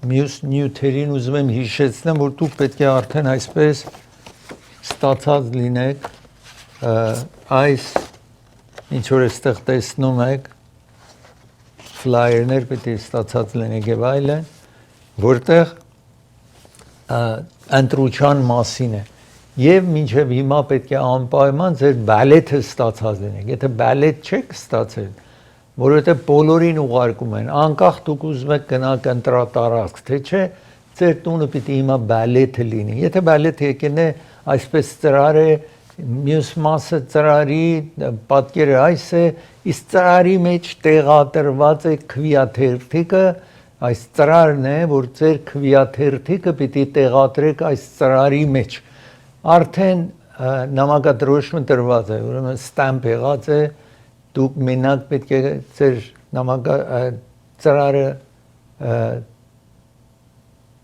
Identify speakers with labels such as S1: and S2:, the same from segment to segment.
S1: մյուս նյութերին ուզում եմ հիշեցնեմ, որ դուք պետք է արդեն այսպես ստացած լինեք այս ինչ որ այստեղ տեսնում եք ֆլայերներ պետք է ստացած լինեք եւ այլն, որտեղ ընտրության մասին է եւ մինչեւ հիմա պետք է անպայման ձեր բալետը ստացած լինեք։ Եթե բալետ չեք ստացել, որովհետեւ բոլորին ուղարկում են, անկախ դուք ուզում եք գնաք ընտրատարածք, թե չէ, ձեր տունը պիտի հիմա բալետը լինի։ Եթե բալետը եկել է այսպես ծրար է, մյուս մասը ծրարի պատկերը այս է, իսկ ծրարի մեջ տեղադրված է քվիաթերթիկը, այս ծրարն է, որ ձեր քվիաթերթիկը պիտի տեղադրեք այս ծրարի մեջ։ Արդեն նամակադրոշումը տրված է, ուրեմն ստամպ եղած է, դուք մենակ պետք է ձեր ծրարը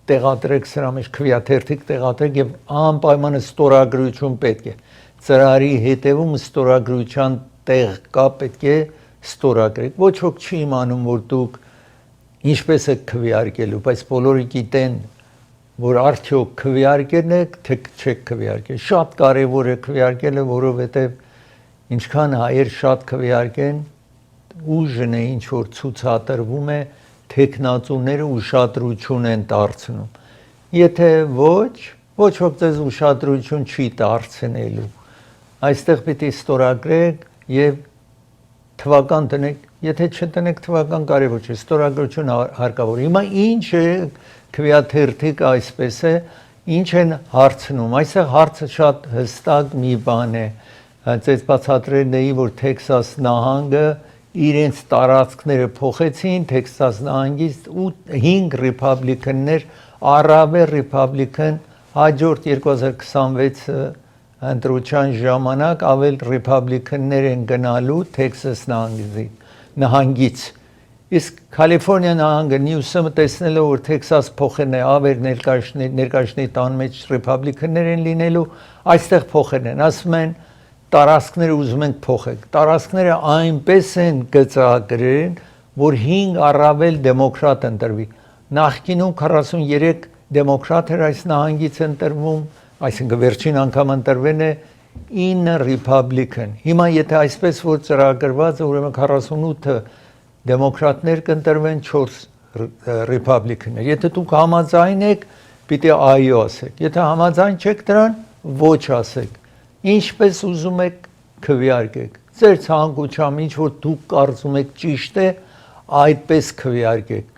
S1: տեղադրեք սրա մեջ քվիաթերթիկ տեղադրեք եւ անպայման ստորագրություն պետք է ծրարի հետևում ստորագրության տեղ կա պետք է ստորագրեք ոչ ոք չի իմանում որ դուք ինչպես եք քվիարկելու բայց բոլորը գիտեն որ արդյոք քվիարկել եք թե չեք քվիարկել շատ կարեւոր է քվիարկելը որովհետեւ ինչքան հայեր շատ քվիարկեն ուժն է ինչ որ ցուցադրվում է տեխնացուները ուշադրություն են դարձնում եթե ոչ ոք ձեզ ուշադրություն չի դարձնելու այստեղ պիտի ստորագրեք եւ թվական տնեք եթե չտնեք թվական կարևոր չէ ստորագրություն հարկավոր հիմա ինչ է քվիաթերթիկ այսպես է ինչ են հարցնում այստեղ հարցը շատ հստակ մի բան է ձեզ բացատրել էի որ Տեքսաս նահանգը իրենց տարածքները փոխեցին Տեքսաս նահանգից 5 ռիփաբլիկաններ առավել ռիփաբլիկան հաջորդ 2026 ընտրության ժամանակ ավել ռիփաբլիկաններ են գնալու Տեքսաս նահանգից իսկ Կալիֆոռնիա նահանգը նյուսը տեսնելով որ Տեքսաս փոխեն է ավել ներկայացնի տան մեջ ռիփաբլիկաններ են լինելու այստեղ փոխեն են ասում են տարածքները ուզում ենք փոխեք տարածքները այնպես են գծագրեն որ 5 առավել դեմոկրատ ընտրվի նախկինում 43 դեմոկրատ էր այս նահանգից ընտրվում այսինքն վերջին անգամ ընտրվել է 9 ռիփաբլիկան հիմա եթե այսպես որ ծրագրված ուրեմն 48 դեմոկրատներ կընտրվեն 4 ռիփաբլիկաններ եթե դուք համաձայն եք պիտի այո ասեք եթե համաձայն չեք դրան ոչ ասեք ինչպես ուզում եք քվիարկեք ձեր ցանկությամբ ինչ որ դուք կարծում եք ճիշտ է այդպես քվիարկեք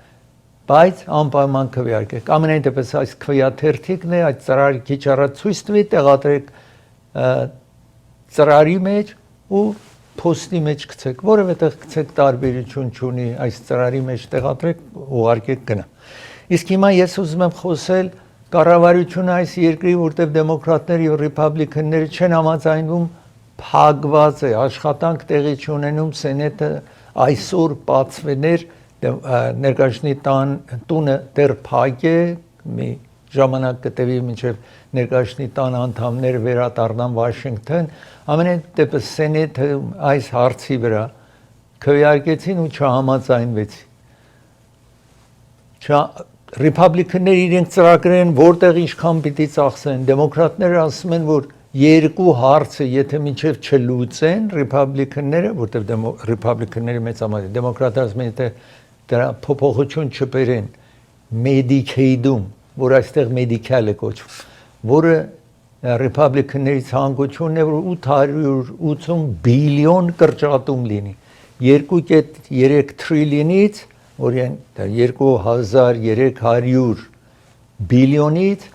S1: բայց անպայման քվիարկեք ամենայն դեպս այս քվիաթերթիկն է այդ ծրարի քիչ առաջ ցույց տվի տեղադրեք ծրարի մեջ ու փոստի մեջ գցեք որովհետեւ գցեք տարբերություն չունի այս ծրարի մեջ տեղադրեք ուղարկեք գնա իսկ հիմա ես ուզում եմ խոսել կառավարությունը այս երկրի որտեղ դեմոկրատները եւ ռիփաբլիկանները չեն համաձայնվում փակված է աշխատանք տեղի չունենում սենատը այսօր բացվեներ ներկայացնի տունը դեռ փակ է մի ժամանակ կտևի մինչև ներկայացնի տան անդամները վերադառնան Վաշինգտոն ամենայն դեպս սենատը այս հարցի վրա քվեարկեցին ու չհամաձայնվեցին Ռիփաբլիկանները իրենք ծրագրեն որտեղ ինչքան պիտի ծախսեն դեմոկրատները ասում են որ երկու հարցը եթե մինչև չլուծեն ռիփաբլիկանները որտեղ ռիփաբլիկանները մեծամասնություն դեմոկրատները ասում են եթե դրա փոփոխություն չբերեն Medicaid-ում որ այստեղ medical է կոչվում որը ռիփաբլիկանների ցանկությունն է որ 880 բիլիոն կրճատում լինի 2.3 տրիլիոնից Օրեն 2300 բիլիոնից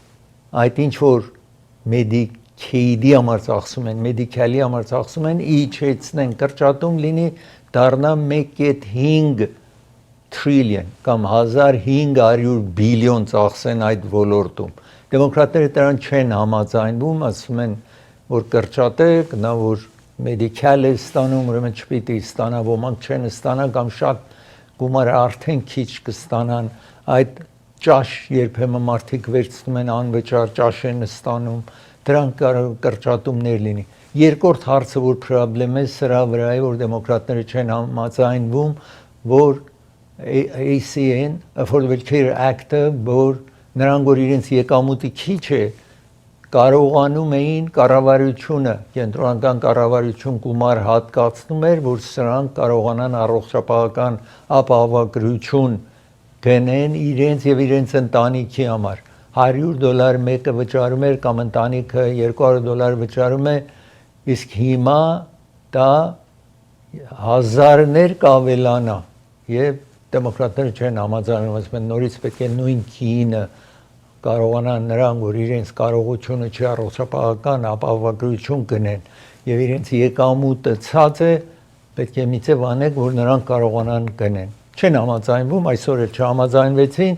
S1: այդ ինչ որ Medicaid-ի համար ծախսում են, Medicali համար ծախսում են, իջեցնեն կրճատում լինի դառնա 1.5 տրիլիոն կամ 1500 բիլիոն ծախսեն այդ ոլորտում։ Դեմոկրատները դրան չեն համաձայնվում, ասում են, որ կրճատեք, նա որ Medical է ստանում, ուրեմն չպիտի ստանա, ոմանք չեն ստանա կամ շատ գումարը արդեն քիչ կստանան այդ ճաշ երբեմն մարդիկ վերցնում են անվճար ճաշ են ստանում դրանք կրճատումներ լինի երկրորդ հարցը որ պրոբլեմ է սրա վրա է որ դեմոկրատները չեն համաձայնվում որ ACA-ն, Affordable Care Act-ը, որ նրանք որ իրենց եկամուտի քիչ է, կարողանում էին կառավարությունը, կենտրոնական կառավարություն գումար հատկացնում էր, որ սրանք կարողանան առողջապահական ապահովագրություն գնեն իրենց եւ իրենց ընտանիքի համար։ $100 մեկը վճարում էր կամ ընտանիքը $200 վճարում է, իսկ հիմա դա հազարներ կավելանա եւ դեմոկրատները չեն համաձայնում, ասում նորից պետք է նույն քինը կարողանան նրանք, որ իրենց կարողությունը չի առողջապահական ապահովագրություն գնեն եւ իրենց եկամուտը ցած է, պետք է միցե վանեք, որ նրանք կարողանան գնեն։ Չեն համաձայնվում, այսօր էլ չհամաձայնվեցին,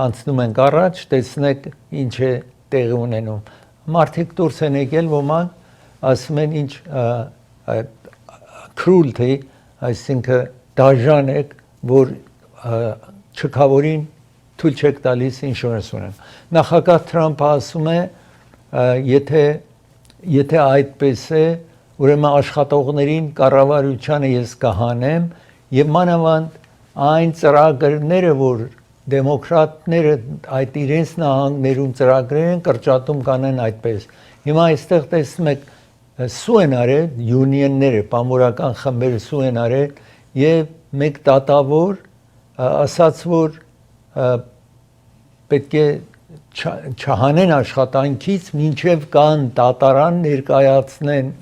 S1: անցնում ենք առաջ, տեսնեք ինչ է տեղի ունենում։ Մարդիկ դուրս են եկել, ոմանք ասում են ինչ cruelty, այսինքն դաժան եք, որ չքավորին թույլ չեք տալիս ինշուրենս ունեն։ Նախագահ Թրամփը ասում է, եթե այդպես է, ուրեմն աշխատողներին կառավարությանը ես կհանեմ եւ մանավանդ այն ծրագրերը, որ դեմոկրատները այդ իրենց նահանգներում ծրագրեր են կրճատում կանեն այդպես։ Հիմա այստեղ տեսնում եք սու են արել յունիոնները, բանվորական խմբերը սու են արել եւ մեկ դատավոր ասաց, որ պետք է չհանեն աշխատանքից, մինչև կան դատարան ներկայացնեն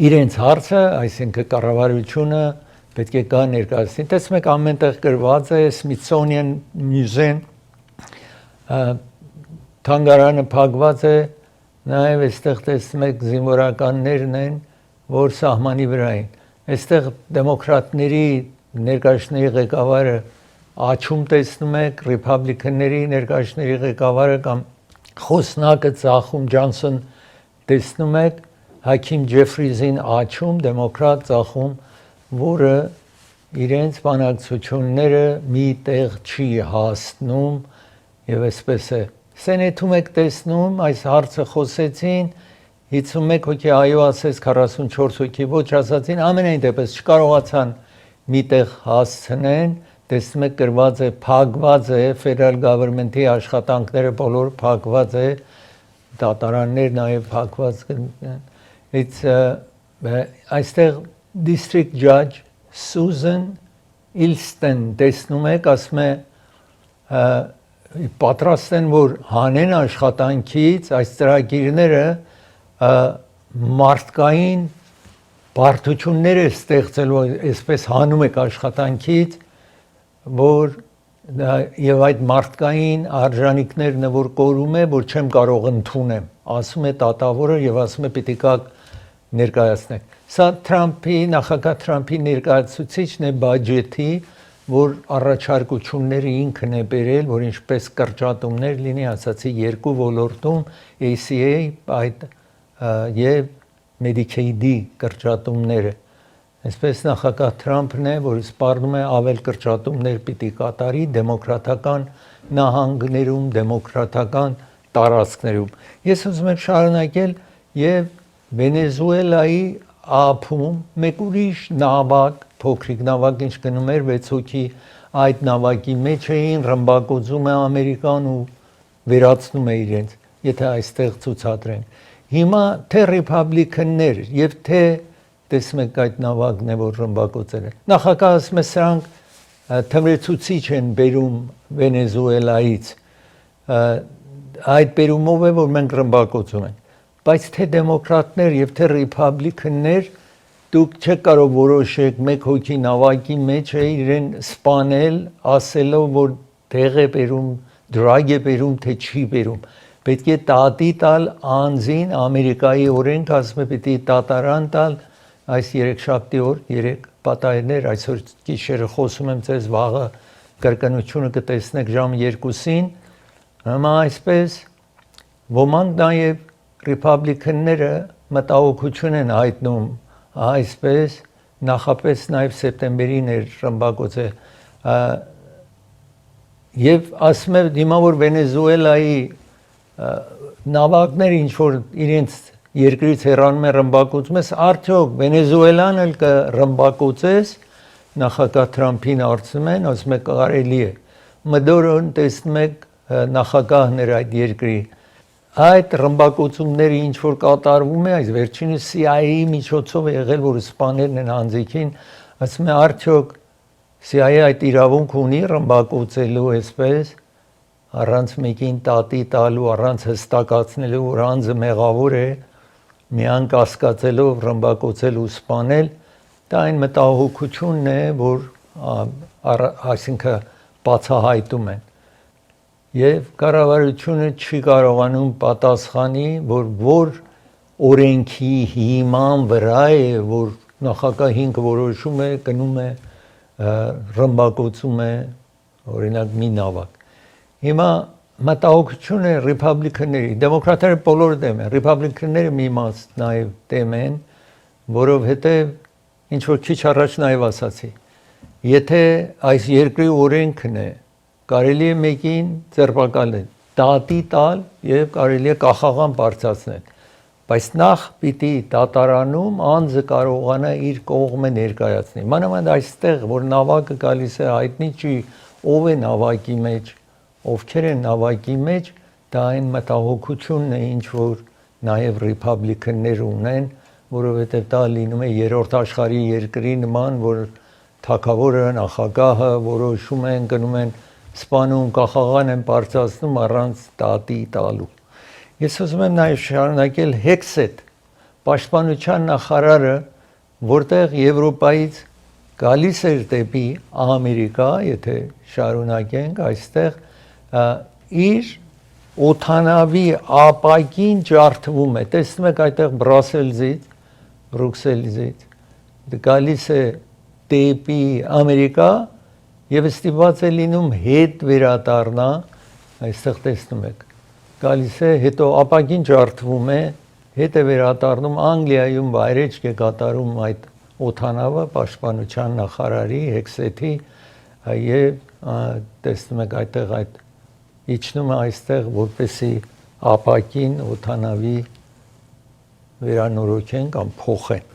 S1: իրենց հարցը, այսինքն կառավարությունը պետք է կա ներկայացնի։ Տեսնում եք ամենտեղ գրված է Smithsonian Museum, թանգարանը փակված է, նաև այստեղ տեսնում եք զինվորականներն են, որ սահմանի վրա են։ Այստեղ դեմոկրատների ներկայացների ղեկավարը աչում տեսնում եք, ռիփաբլիկանների ներկայացների ղեկավարը կամ խոսնակը ծախում Ջոնսոն տեսնում եք, Հաքիմ Ջեֆրիզին աչում, դեմոկրատ ծախում, որը իրենց բանակցությունները մի տեղ չի հասնում եւ այսպես է։ Սենեթում եք տեսնում, այս հարցը խոսեցին, 51 հոգի այո ասեց, 44 հոգի ոչ ասացին, ամենայն դեպս չկարողացան միտեղ հասցնեն, տեսնում եք գրված է, փակված է, federal government-ի աշխատանքները բոլոր փակված է, դատարաններ նաև փակված այստեղ district judge Susan Ilston տեսնում եք, ասում է պատրաստ են, որ հանեն աշխատանքից այս ծրագիրները մարդկային բարդություններ է ստեղծելու, այսպես հանում եք աշխատանքից, որ եւ այդ մարդկային արժանինքներն որ կորում է, որ չեմ կարող ընդունեմ, ասում է դատավորը եւ ասում է պիտի կաք ներկայացնեք։ Սա Թրամփի, նախագահ Թրամփի ներկայացուցիչն է բաջետի, որ առաջարկությունները ինքն է բերել, որ ինչպես կրճատումներ լինի, ասացի երկու ոլորտում ACA այդ եւ Medicaid-ի կրճատումները։ Այսպես նախագահ Թրամփն է, որ սպառնում է ավել կրճատումներ պիտի կատարի դեմոկրատական նահանգներում, դեմոկրատական տարածքներում։ Ես ուզում եմ շարունակել եւ Վենեսուելայի ափում մեկ ուրիշ նավակ, փոքրիկ նավակ ինչ գնում էր 6 հոգի, այդ նավակի մեջ էին, ռմբակոծում է Ամերիկան ու վերացնում է իրենց, եթե այստեղ ցուցադրեն։ Հիմա թե ռիփաբլիկաններ եւ թե տեսնում եք այդ նավակն է, որ ռմբակոծել է։ Նախագահը ասում է սրանք թմրեցուցիչ են բերում Վենեսուելայից։ Այդ բերումով է, որ մենք ռմբակոծում ենք։ Բայց թե դեմոկրատներ եւ թե ռիփաբլիկաններ դուք չեք կարող որոշեք մեկ հոգի նավակի մեջ է իրեն սպանել, ասելով, որ դեղ է բերում, դրագ է բերում, թե չի բերում։ Պետք է տատի տալ անձին, Ամերիկայի օրենքը ասում է պիտի դատարան տալ այս երեքշաբթի օր, 3 պատահներ, այսօր գիշերը խոսում եմ ձեզ, վաղը կրկնությունը կտեսնեք ժամ 2-ին, հիմա այսպես ոմանք նաև ռիփաբլիկանները մտահոգություն են հայտնում, այսպես նախապես նաև սեպտեմբերին էր ռմբակոծը եւ ասում է հիմա որ Վենեսուելայի նավակներ ինչ որ իրենց երկրից հեռանում է ռմբակոծում ես, արդյոք Վենեսուելան էլ կռմբակոծես, նախագահ Թրամփին արծում են, ասում եք կարելի է։ Մդորոն տեսնում եք նախագահներ այդ երկրի այդ ռմբակոծումները ինչ որ կատարվում է, այս վերջինս CIA-ի միջոցով է եղել, որ սպաներն են անձիկին, ասում է արդյոք CIA այդ իրավունք ունի ռմբակոծելու այսպես առանց մեկին տատի տալու, առանց հստակացնելու, որ անձը մեղավոր է, միան կասկածելով ռմբակոծել ու սպանել, դա այն մտահոգությունն է, որ այսինքն բացահայտում են։ Եվ կառավարությունը չի կարողանում պատասխանի, որ օրենքի հիման վրա է, որ նախագահին որոշում է, գնում է, ռմբակոծում է, օրինակ մի նավակ։ Հիմա մտահոգություն է ռիփաբլիկանների, դեմոկրատները բոլորը դեմ են, ռիփաբլիկանները մի մաս նաև դեմ են, որովհետև ինչ որ քիչ առաջ նաև ասացի, եթե այս երկրի օրենքն է, կարելի է մեկին ձերբակալել, դատի տալ եւ կարելի է կախաղան բարձրացնել, բայց նախ պիտի դատարանում անձը կարողանա իր կողմը ներկայացնել։ Մանավանդ այստեղ, որ նավակը գալիս է հայտնի չի, ով է նավակի մեջ, ովքեր են նավակի մեջ, դա այն մտահոգությունն է, ինչ որ նաև ռիփաբլիկաններ ունեն, որովհետև դա լինում է երրորդ աշխարհի երկրի նման, որ թագավորը, նախագահը որոշում են, գնում են սպանում, կախաղան են բարձրացնում առանց դատի տալու։ Ես ուզում եմ նաև շարունակել Հեքսետ, պաշտպանության նախարարը, որտեղ Եվրոպայից գալիս էր դեպի Ամերիկա, եթե շարունակենք այստեղ, իր օթանավի ապակին ջարդվում է, տեսնում եք այդտեղ Բրուսելից, գալիս է դեպի Ամերիկա եւ ստիպված է լինում հետ վերադառնա, այստեղ տեսնում եք, գալիս է, հետո ապակին ջարդվում է, հետ է վերադառնում Անգլիայում վայրեջք է կատարում այդ օթանավը պաշտպանության նախարարի Հեքսեթի եւ տեսնում եք այդտեղ այդ իջնում է այստեղ, որպեսի ապակին օթանավի վերանորոգեն կամ փոխեն։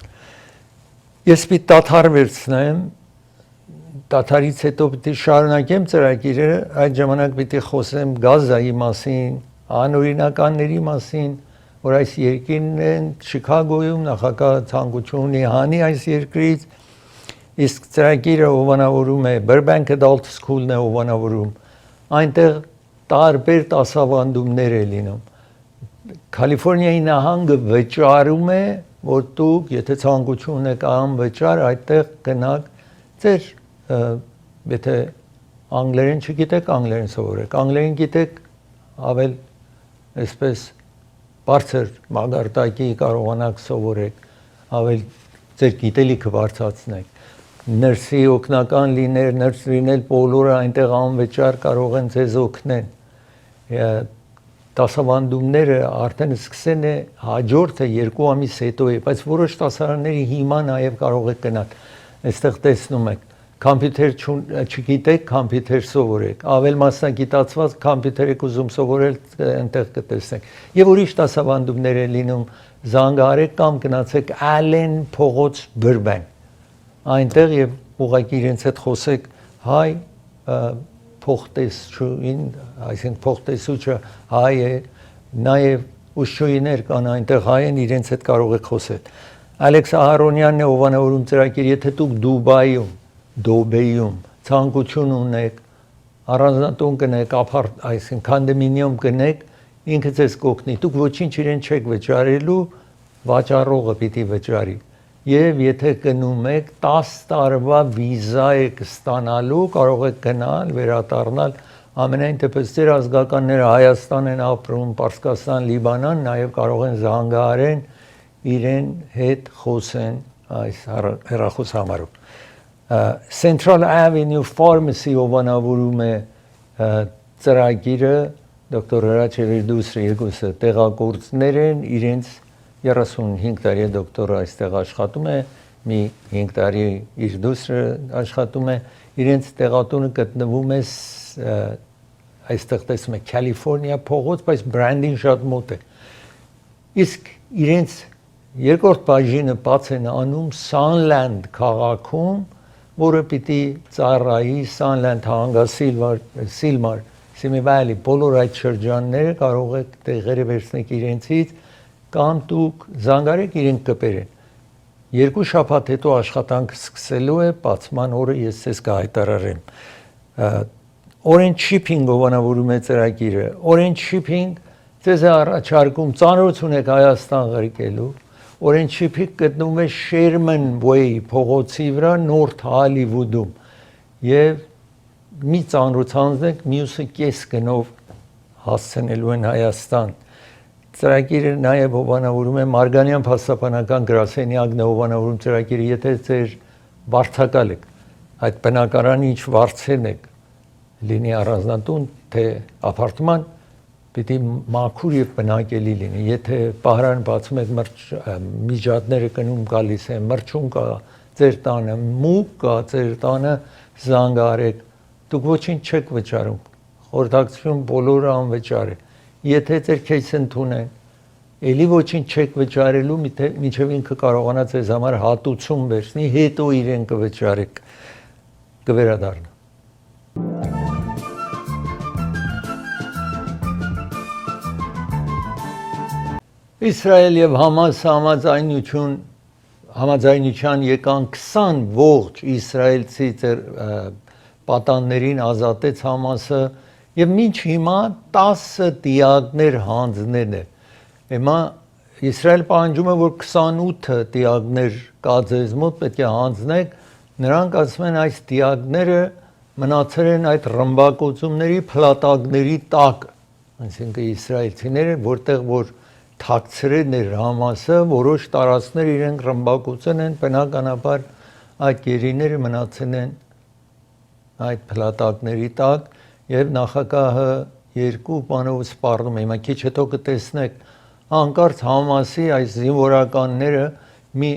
S1: Ես պիտի դադար վերցնեմ, դադարից հետո պիտի շարունակեմ ծրագիրը, այդ ժամանակ պիտի խոսեմ Գազայի մասին, անօրինականների մասին, որ այս երկիրն են Չիկագոյում նախագահ ցանկություն ունի հանի այս երկրից, իսկ ծրագիրը հովանավորում է Burbank Adult School-ն է հովանավորում, այնտեղ տարբեր դասավանդումներ է լինում։ Կալիֆոռնիայի նահանգը վճարում է, որ դուք, եթե ցանկություն եք անվճար, այդտեղ գնաք, ձեր, եթե անգլերեն չգիտեք, անգլերեն սովորեք, անգլերեն գիտեք, ավել այսպես բարձր մագարտակի կարողանաք սովորեք, ավել ձեր գիտելիքը բարձրացնեք, նրսի օգնական լիներ, նրս լինել բոլորը այնտեղ անվճար կարող են ձեզ օգնեն։ Դասավանդումները արդեն սկսեն է հաջորդը 2 ամիս հետո է, բայց որոշ դասարանների հիմա նաև կարող եք գնալ։ Այստեղ տեսնում եք, կոմպյուտեր չգիտեք, կոմպյուտեր սովորեք, ավել մասնագիտացված կոմպյուտեր եք ուզում սովորել, այնտեղ կտեսնեք։ Եվ ուրիշ դասավանդումներ է լինում, զանգահարեք կամ գնացեք Allen փողոց Burbank։ Այնտեղ եւ ուղղակի իրենց հետ խոսեք հայ փոխտեսչուին, այսինքն փոխտեսուչը հայ է, նաև ուշչուիներ կան այնտեղ հայ են, իրենց հետ կարող եք խոսել։ Ալեքս Ահարոնյանն է հովանավորում ծրագիր, եթե դուք Դուբայում ցանկություն ունեք, առանձնատուն կնեք, այսինքն կոնդոմինիում կնեք, ինքը ձեզ կօգնի։ Դուք ոչինչ իրեն չեք վճարելու, վաճառողը պիտի վճարի։ Եվ եթե գնում եք 10 տարվա վիզա եք ստանալու, կարող եք գնալ, վերադառնալ, ամենայն դեպս ձեր ազգականները Հայաստան են ապրում, Պարսկաստան, Լիբանան, նաև կարող են զանգահարեն իրեն հետ խոսեն այս հեռախոսահամարով։ Central Avenue Pharmacy հովանավորում է ծրագիրը, դոկտոր Հրաչելի դուսրը երկուսը տեղագործներ են, իրենց 35 տարի է դոկտորը այստեղ աշխատում է, մի 5 տարի իր դուսրը աշխատում է, իրենց տեղատունը գտնվում է այստեղ տեսնում եք Կալիֆոռնիա փողոց, բայց բրանդին շատ մոտ է։ Իսկ իրենց երկրորդ բաժինը բաց են անում Sunland քաղաքում, որը պիտի ծառայի Սանլենդ Սիլմար Սիմիվալի բոլոր այդ շրջանները կարող եք տեղերը վերցնեք իրենցից կամ դուք զանգարեք իրենք կպերեն 2 շաբաթ հետո աշխատանքը սկսելու է բացման օրը ես ցես կհայտարարեմ Orange Shipping-ով անավորում է ծրագիրը Orange Shipping ցեզ առաջարկում ծանոթություն եք Հայաստան ղրկելու Orange Shipping գտնվում է Sherman Way փողոցի վրա North Hollywood-ում եւ մի ծանոթանձնեք մյուսը կես գնով հասցնելու են Հայաստան ծրագիրը նաև հովանավորում է Մարգանյան փաստաբանական գրասենյակն է հովանավորում ծրագիրը եթե ձեր վարձակալ եք այդ բնակարանի ինչ վարձեն եք լինի առանձնատուն թե ապարտման պիտի մաքուր եւ բնակելի լինի եթե պահարան բացում եք միջատները կնում գալիս են մրջուն կա ձեր տանը մուկ կա ձեր տանը զանգարեք դուք ոչինչ չեք վճարում խորհրդակցություն բոլորը անվճար է եթե ձեր քեյսը ընդունեն էլի ոչինչ չեք վճարելու մինչև ինքը կարողանա ձեզ համար հատուցում վերցնի հետո իրեն կվճարեք կվերադառնա Իսրայել եւ Համաս համաձայնության եկան 20 ողջ իսրայելցի պատաններին ազատեց Համասը եւ մինչ հիմա 10 դիակներ հանձնել է հիմա Իսրայել պահանջում է որ 28 դիակներ կա ձեզ մոտ պետք է հանձնեք նրանք ասում են այս դիակները մնացել են այդ ռմբակոծումների փլատակների տակ այսինքն իսրայելցիները որտեղ որ թաքցրել էր Համասը որոշ տարածքներ իրենք ռմբակոծել են բնականաբար այդ գերիները մնացել են այդ փլատակների տակ եւ նախագահը երկու բանով սպառնում է հիմա քիչ հետո կտեսնեք անկարծ Համասի այս զինվորականները մի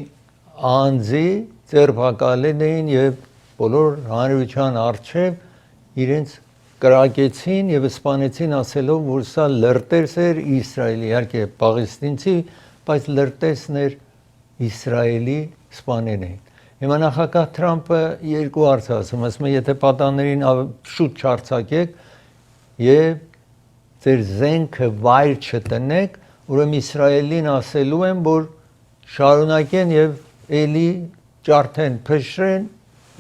S1: անձի ձերբակալել էին եւ բոլոր հանրության արչեւ իրենց կրակեցին եւ սպանեցին ասելով որ սա լրտես էր Իսրայելի իհարկե պաղեստինցի բայց լրտեսն էր Իսրայելի սպանել էին Հիմա նախագահ Թրամփը երկու հարց ասում է եթե պատաններին շուտ չարձակեք եւ ձեր զենքը վայր չտնեք ուրեմն Իսրայելին ասելու են որ շարունակեն եւ էլի ջարդեն փշրեն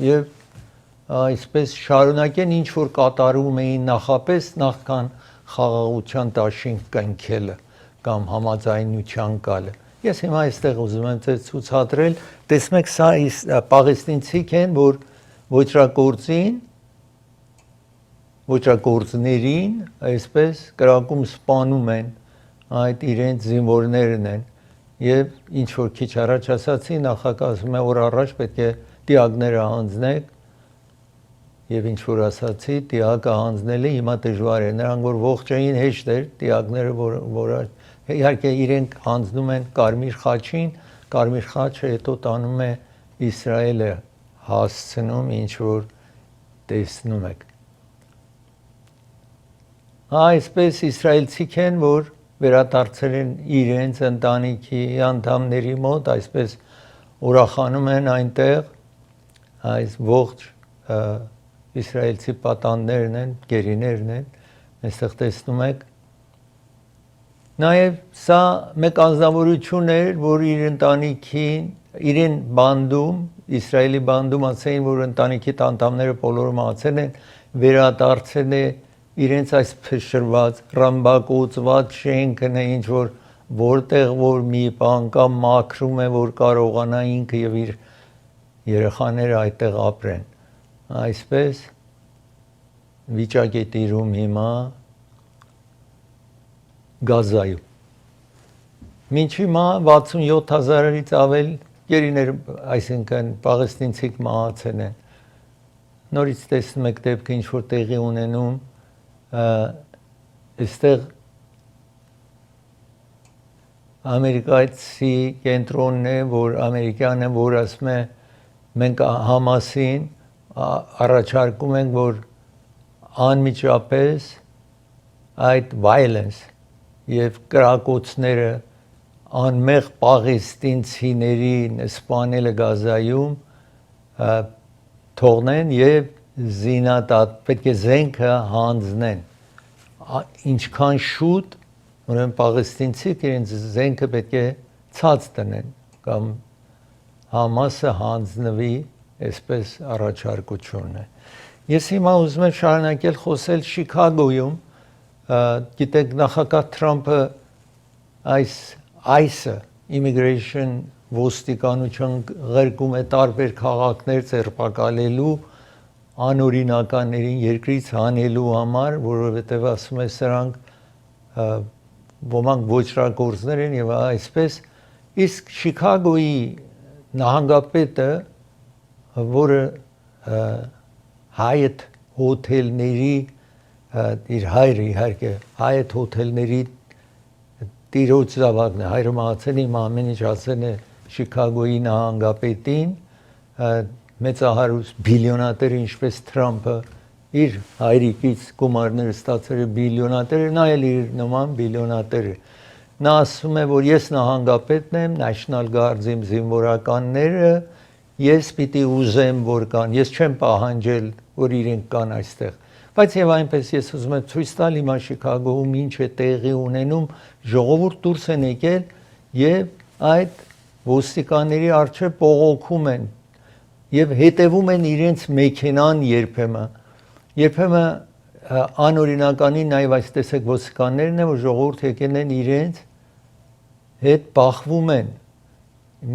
S1: եւ այսպես շարունակեն ինչ որ կատարում էին նախապես նախքան խաղաղության դաշինք կնքելը կամ համաձայնության գալը Ես հիմա այստեղ ուզում եմ ձեզ ցուցադրել, տեսնեք սա պաղեստինցիք են, որ ոչրագործներին այսպես կրակում սպանում են, այդ իրենց զինվորներն են, եւ ինչ որ քիչ առաջ ասացի, նախագահը ասում է որ առաջ պետք է դիակները հանձնեք, եւ ինչ որ ասացի, դիակը հանձնելը հիմա դժվար է, նրանք որ ողջ էին հեշտ էր, դիակները որ իհարկե իրենք հանձնում են Կարմիր խաչին, Կարմիր խաչը հետո տանում է Իսրայելը հասցնում ինչ որ տեսնում եք։ Այսպես իսրայելցիք են, որ վերադարձել են իրենց ընտանիքի անդամների մոտ, այսպես ուրախանում են այնտեղ, այս ողջ իսրայելցի պատաններն են, գերիներն են, այստեղ տեսնում եք Նաև սա մեկ անձնավորություն էր, որ իր ընտանիքին, իրեն բանդում, Իսրայելի բանդում ասեին, որ ընտանիքի անդամները բոլորը մահացել են, վերադարձել է իրենց այս փշրված, ռմբակոծված շենքն է, ինչ որ որտեղ որ մի բան կա մաքրում է, որ կարողանա ինքը եւ իր երեխաները այդտեղ ապրեն։ Այսպես վիճակ է տիրում հիմա Գազայում։ Մինչ հիմա 67,000-ից ավել գերիներ, այսինքն պաղեստինցիք մահացել են։ Նորից տեսնում եք դեպքը ինչ որ տեղի ունենում, այստեղ ամերիկացի կենտրոնն է, որ ամերիկյան է, որ ասում է մենք Համասին առաջարկում ենք, որ անմիջապես այդ violence եւ կրակոցները անմեղ պաղեստինցիներին սպանելը Գազայում թողնեն եւ զինադատ պետք է զենքը հանձնեն ինչքան շուտ ուրեմն պաղեստինցիք իրենց զենքը պետք է ցած տնեն կամ Համասը հանձնվի այսպես առաջարկությունն է ես հիմա ուզում եմ շարունակել խոսել Շիկագոյում գիտեք նախագահ Թրամփը այսը immigration ոստիկանություն ղրկում է տարբեր քաղաքներ ձերբակալելու անօրինականներին երկրից հանելու համար, որովհետև ասում է սրանք ոմանք ոչրագործներ են եւ այսպես իսկ Շիկագոյի նահանգապետը որը Hyatt հոթելների իր հայրը իհարկե Hyatt հոթելների տիրոջ զավակն է հայրը մահացել իմ ամեն ինչ ասել է Շիկագոյի նահանգապետին մեծահարուստ բիլիոնատերը ինչպես Թրամփը իր հայրիկից գումարները ստացել է բիլիոնատերը նա էլ իր նման բիլիոնատեր է նա ասում է որ ես նահանգապետն եմ National Guard-ի զինվորականները ես պիտի ուզեմ որ կան ես չեմ պահանջել որ իրենք կան այստեղ բայց եւ այնպես ես ուզում եմ ցույց տալ հիմա Շիկագոյում ինչ է տեղի ունենում ժողովուրդ դուրս են եկել եւ այդ ոստիկանների առջեւ բողոքում են եւ հետևում են իրենց մեքենան երբեմն անօրինականի նաեւ այս տեսակ ոստիկաններն են որ ժողովուրդ եկել են իրենց հետ բախվում են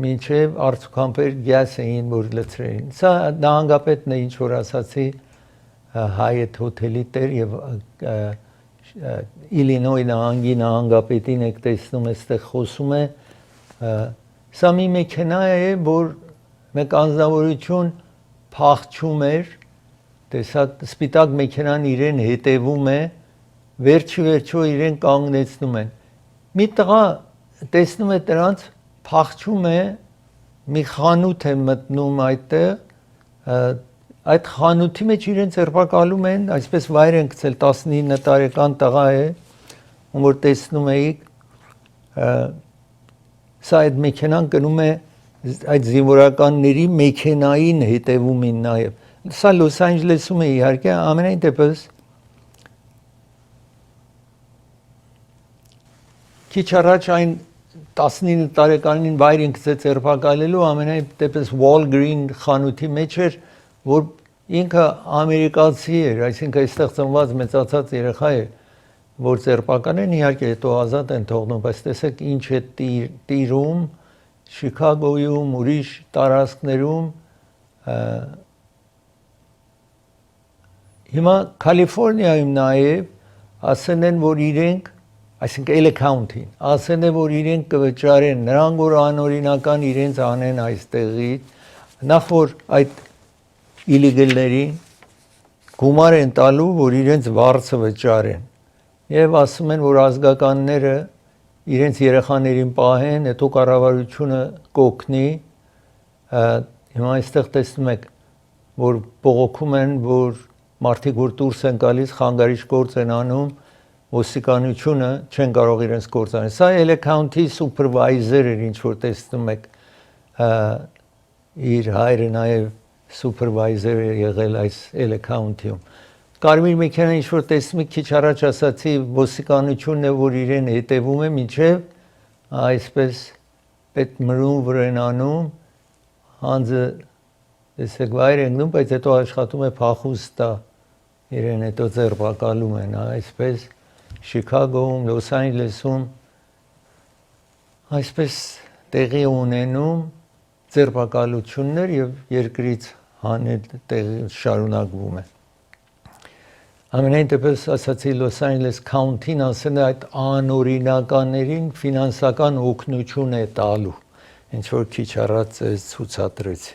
S1: մինչեւ արցուքամբեր գյաս էին որ լցրին սա նահանգապետն է ինչ որ ասացի Hyatt հոթելի տեր եւ Իլինոյ նահանգի նահանգապետին եք տեսնում այստեղ խոսում է սա մի մեքենա է որ մեկ անձնավորություն փախչում էր տեսակ սպիտակ մեքենան իրեն հետևում է վերջիվերջո իրեն կանգնեցնում են մի տղա տեսնում է դրանց փախչում է մի խանութ է մտնում այդտեղ այդ խանութի մեջ իրեն ձերբակալում են այսպես վայր են գցել 19 տարեկան տղա է ում որ տեսնում էիք սա այդ մեքենան գնում է այդ զինվորականների մեքենային հետևում են նաև սա Լոս Անջելեսում է իհարկե ամենայն դեպս քիչ առաջ այն 19 տարեկանին վայր են գցել ձերբակալելու ամենայն դեպս Walgreen խանութի մեջ էր որ ինքը ամերիկացի էր, այսինքն այստեղ ծնված մեծացած երեխա է, որ ձերբակալեն են իհարկե հետո ազատ են թողնում, բայց տեսեք ինչ է տիրում Շիկագոյում, ուրիշ տարածքներում հիմա Կալիֆոռնիայում նաև ասեն են որ իրենք այսինքն Էլե Քաունթին ասեն են որ իրենք կվճարեն նրանք որ անօրինական իրենց անեն այստեղից նախ որ այդ իլիգալներին գումար են տալու, որ իրենց վարձը վճարեն եւ ասում են, որ ազգականները իրենց երեխաներին պահեն, հետո կառավարությունը կօգնի հիմա այստեղ տեսնում եք, որ բողոքում են, որ մարդիկ որ դուրս են գալիս, խանգարիչ գործ են անում, ոստիկանությունը չեն կարող իրենց գործ անել։ Սա Էլե Քաունթի սուպերվայզեր էր, ինչ որ տեսնում եք, իր հայրը նաեւ սուպերվայզեր է եղել այս Էլե Քաունթիում։ Կարմիր մեքենա ինչ որ տեսնում եք քիչ առաջ ասացի ոստիկանությունն է որ իրեն հետևում է մինչև այսպես պետ մրում վրան անում հանձը տեսեք վայր ընկնում բայց հետո աշխատում է փախուստա իրեն հետո ձերբակալում են այսպես Շիկագոում Լոս Անջելեսում այսպես տեղի ունենում ձերբակալություններ եւ երկրից հանել տեղի շարունակվում է Ամենայն դեպս ասացի Լոս Անջելես քաունթին ասել է այդ անօրինականներին ֆինանսական օգնություն է տալու ինչ որ քիչ առաջ ցուցադրեցի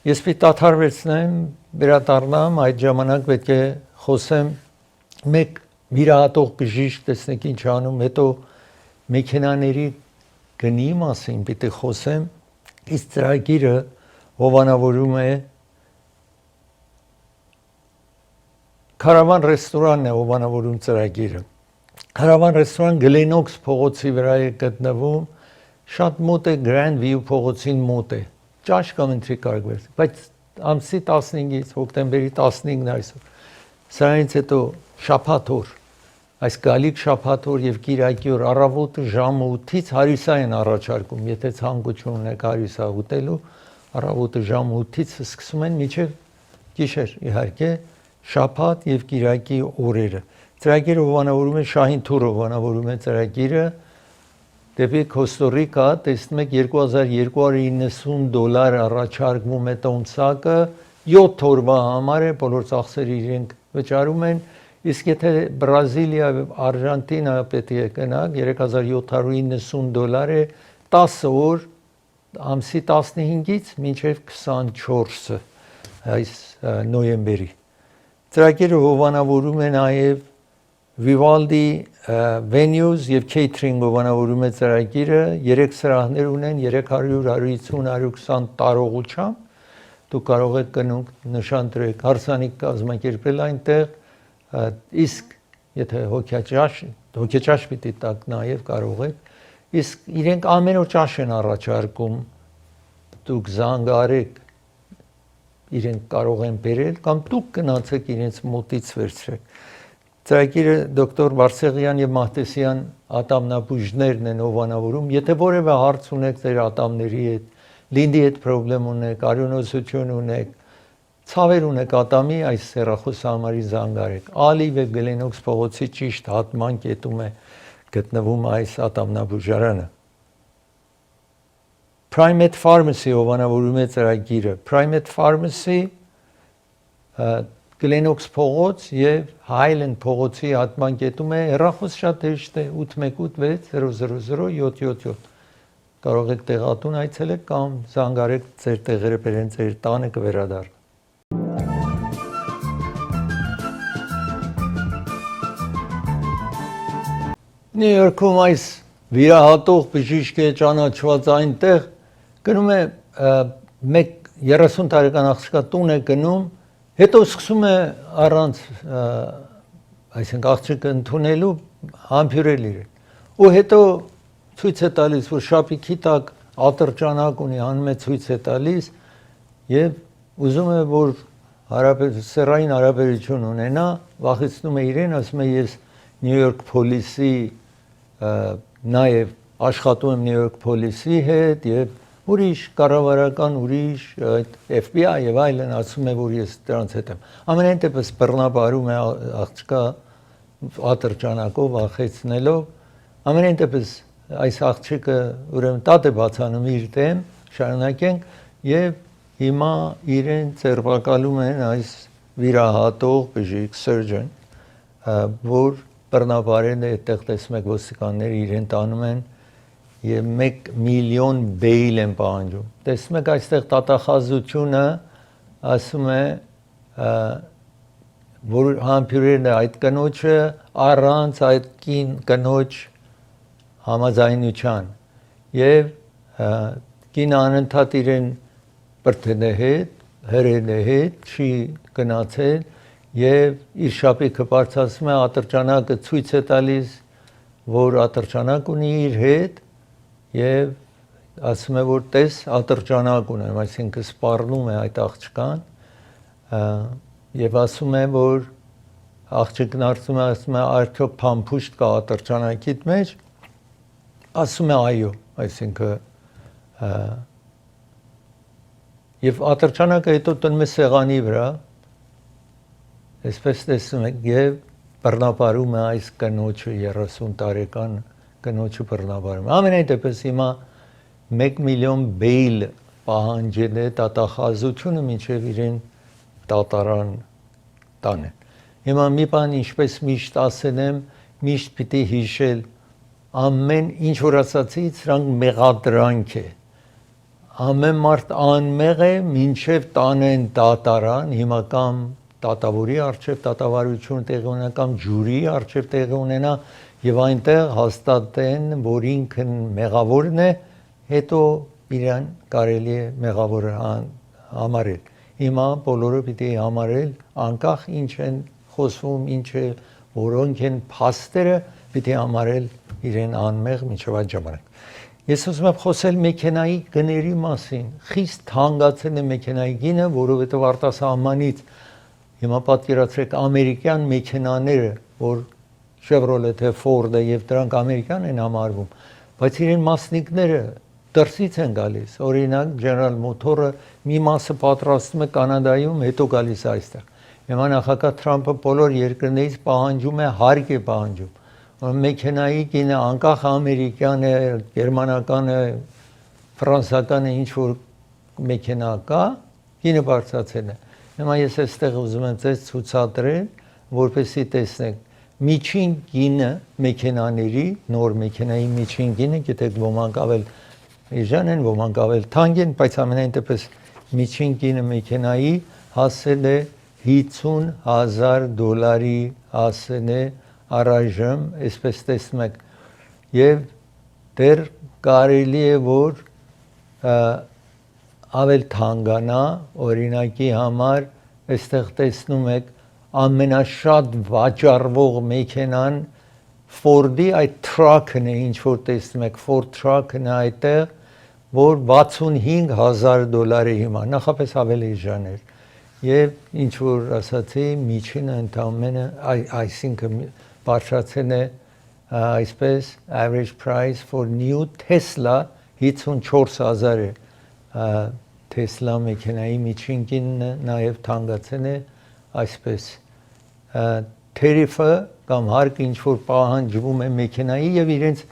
S1: Ես պիտի դադարեցնեմ վերադառնամ այդ ժամանակ պետք է խոսեմ մեկ վիրահատող բժիշկ տեսնեք ինչ անում հետո մեքենաների գնի մասին պիտի խոսեմ Իսկ ծրագիրը հովանավորում է Կարավան ռեստորանն է հովանավորում ծրագիրը Կարավան ռեստորան Գլենոքս փողոցի վրա է գտնվում շատ մոտ է Grand View փողոցին մոտ է ճաշ կամ ընթրիք կարող է բայց ամսի 15-ից հոկտեմբերի 15-ն այսօր։ Սրանից հետո շաբաթ օր, այս գալիք շաբաթ օր եւ կիրակի օր առավոտը ժամը 8-ից հարյուսա են առաջարկում, եթե ցանկություն ունեք հարյուսա ուտելու, առավոտը ժամը 8-ից սկսում են մինչեւ գիշեր, իհարկե, շաբաթ եւ կիրակի օրերը։ Ծրագիրը հովանավորում է Շահին Թուրը հովանավորում է ծրագիրը դեպի Կոստա-Ռիկա, տեսնում եք $2290 առաջարկվում է տոմսակը 7 օրվա համար է, բոլոր ծախսերը իրենք վճարում են, իսկ եթե Բրազիլիա, Արժանտինա պետք է գնաք, $3790 է 10 օր, ամսի 15-ից մինչև 24-ը այս նոյեմբերի։ Ծրագիրը հովանավորում է նաև Vivaldi venues եւ catering հովանավորում է ծրագիրը 3 սրահներ ունեն 300, 150, 120 տարողությամբ դուք կարող եք կնունք նշանտրեք հարսանիք կազմակերպել այնտեղ իսկ եթե հոգեճաշ պիտի տակ նաև կարող եք իսկ իրենք ամեն օր ճաշ են առաջարկում դուք զանգարեք իրենք կարող են բերել կամ դուք գնացեք իրենց մոտից վերցրեք Ծրագիրը դոկտոր Բարսեղյան եւ Մահտեսյան ատամնաբույժներն են հովանավորում։ Եթե որևէ հարց ունեք ձեր ատամների հետ, լինդի հետ խնդրեմ ունեք, արյունոսություն ունեք, ցավեր ունեք ատամի, այս հեռախոսահամարի զանգարեք։ Ալիվ եւ Գլենոքս փողոցի ճիշտ հատման կետում է գտնվում այս ատամնաբուժարանը։ Primate Pharmacy հովանավորում է ծրագիրը։ Primate Pharmacy Գլենոքս փողոց եւ Highland փողոցի հատման կետում է հեռախոս շատ հեշտ է 818 600 777 կարող եք տեղատուն այցելեք կամ զանգարեք ձեր տեղերը բերեն ձեր տանը կվերադառնա Նյու Յորքում այս վիրահատող բժիշկը ճանաչված այնտեղ գնում է 30 տարեկան աղջկա տուն է գնում Հետո սկսում է առանց այսինքն աղջիկը ընդունելու համբյուրել իրեն ու հետո ցույց է տալիս որ շապիկի տակ ատրճանակ ունի անում է ցույց է տալիս եւ ուզում է որ սեռային հարաբերություն ունենա վախեցնում է իրեն ասում է ես Նյու Յորք փոլիսի նաեւ աշխատում եմ Նյու Յորք փոլիսի հետ եւ ուրիշ կառավարական ուրիշ այդ FBI եւ այլն ասում է որ ես դրանց հետ եմ ամենայն դեպս բռնաբարում է աղջկա ատրճանակով ախեցնելով ամենայն դեպս այս աղջիկը ուրեմն տատ է բացանում իր դեմ շարունակենք եւ հիմա իրեն ծերբակալում են այս վիրահատող բժիշկ surgeon որ բռնաբարել է այդտեղ տեսնում եք ոստիկանները իրեն տանում են Եվ 1 միլիոն բեյլ են պահանջում։ Տեսնում եք այստեղ տատախազությունը ասում է որ համբյուրելն է այդ կնոջը առանց այդ կնոջ համաձայնության եւ կինը անընդհատ իրեն բրդել է հետ, հրել է հետ, չի գնացել եւ իր շապիկը բարձրացնում է ատրճանակը ցույց է տալիս որ ատրճանակ ունի իր հետ Եվ ասում է որ տես ատրճանակ ունեմ, այսինքն սպառնում է այդ աղջկան եւ ասում է որ աղջիկն ասում է արդյոք փամփուշտ կա ատրճանակիդ մեջ ասում է այո, այսինքն եւ ատրճանակը հետո տնում է սեղանի վրա այսպես տեսնում եք եւ բռնաբարում է այս կնոջը 30 տարեկան կնոջը բռնաբարում ամենայն դեպս հիմա 1 միլիոն բեյլ պահանջել է տատախազությունը մինչև իրեն տատարան տանեն հիմա մի բան ինչպես միշտ ասել եմ միշտ պիտի հիշել ամեն ինչ որ ասացի սրանք մեղադրանք է ամեն մարդ անմեղ է մինչև տանեն տատարան հիմա կամ տատավորի արչև տատավարություն տեղի ունենա կամ ջուրի արչև տեղի ունենա եւ այնտեղ հաստատեն որ ինքն մեղավորն է հետո իրան կարելի է մեղավորը համարել հիմա բոլորը պիտի համարել անկախ ինչ են խոսվում ինչ է որոնք են փաստերը պիտի համարել իրեն անմեղ մինչև այդ ժամանակ Ես ուզում եմ խոսել մեքենայի գների մասին։ Խիստ թանկացել է մեքենայի գինը, որովհետև արտասահմանից հիմա պատկերացրեք ամերիկյան մեքենաները, որ Chevrolet-ը, Ford-ը եւ դրանք ամերիկյան են համարվում, բայց իրեն մասնիկները դրսից են գալիս։ Օրինակ General Motors-ը մի մասը պատրաստում է Կանադայում, հետո գալիս այստեղ։ Հիմա նախագահ Թրամփը բոլոր երկրներից պահանջում է, հարկ է պահանջում մեքենայի գինը անկախ ամերիկյան է, գերմանական է, ֆրանսական է, ինչ որ մեքենա կա, գինը բարձրացել է։ Հիմա ես այստեղ ուզում եմ ձեզ ցուցադրել, որպեսզի տեսնեք միջին գինը մեքենաների, նոր մեքենայի միջին գինը, գիտեք ոմանք ավել էժան են, ոմանք ավել թանկ են, բայց ամենայն դեպս միջին գինը մեքենայի հասել է $50,000 հասել է առայժմ, այսպես տեսնում եք, եւ դեռ կարելի է որ ավել թանկանա, օրինակի համար, այստեղ տեսնում եք ամենաշատ վաճառվող մեքենան Ford-ի այդ truck-ն է, ինչ որ տեսնում եք, Ford truck-ն է այդտեղ, որ $65,000 է հիմա, նախապես ավելի էժան էր։ Եվ ինչ որ ասացի, միջինը ընդամենը, այսինքն բարձրացել է այսպես average price for new Tesla 54,000 է Tesla մեքենայի միջին գինը նաև թանկացել է այսպես թերիֆը կամ հարկը ինչ որ պահանջվում է մեքենայի եւ իրենց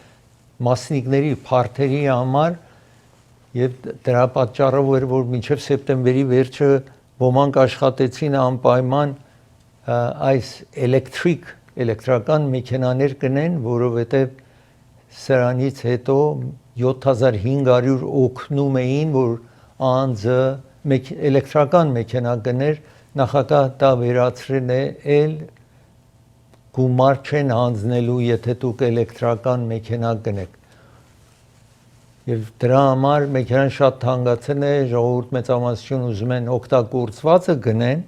S1: մասնիկների փարթերի համար եւ դրա պատճառով էր որ մինչեւ սեպտեմբերի վերջը ոմանք աշխատեցին անպայման այս էլեկտրական մեքենաներ կնեն, որովհետև սրանից հետո 7500 օգնում էին, որ անձը էլեկտրական մեքենա գներ, նախագահ դա վերացրել է, էլ գումար չեն հանձնելու, եթե դուք էլեկտրական մեքենա գնեք։ Եվ դրա համար մեքենան շատ թանկացել է, ժողովուրդ մեծամասնություն ուզում են օգտագործվածը գնեն,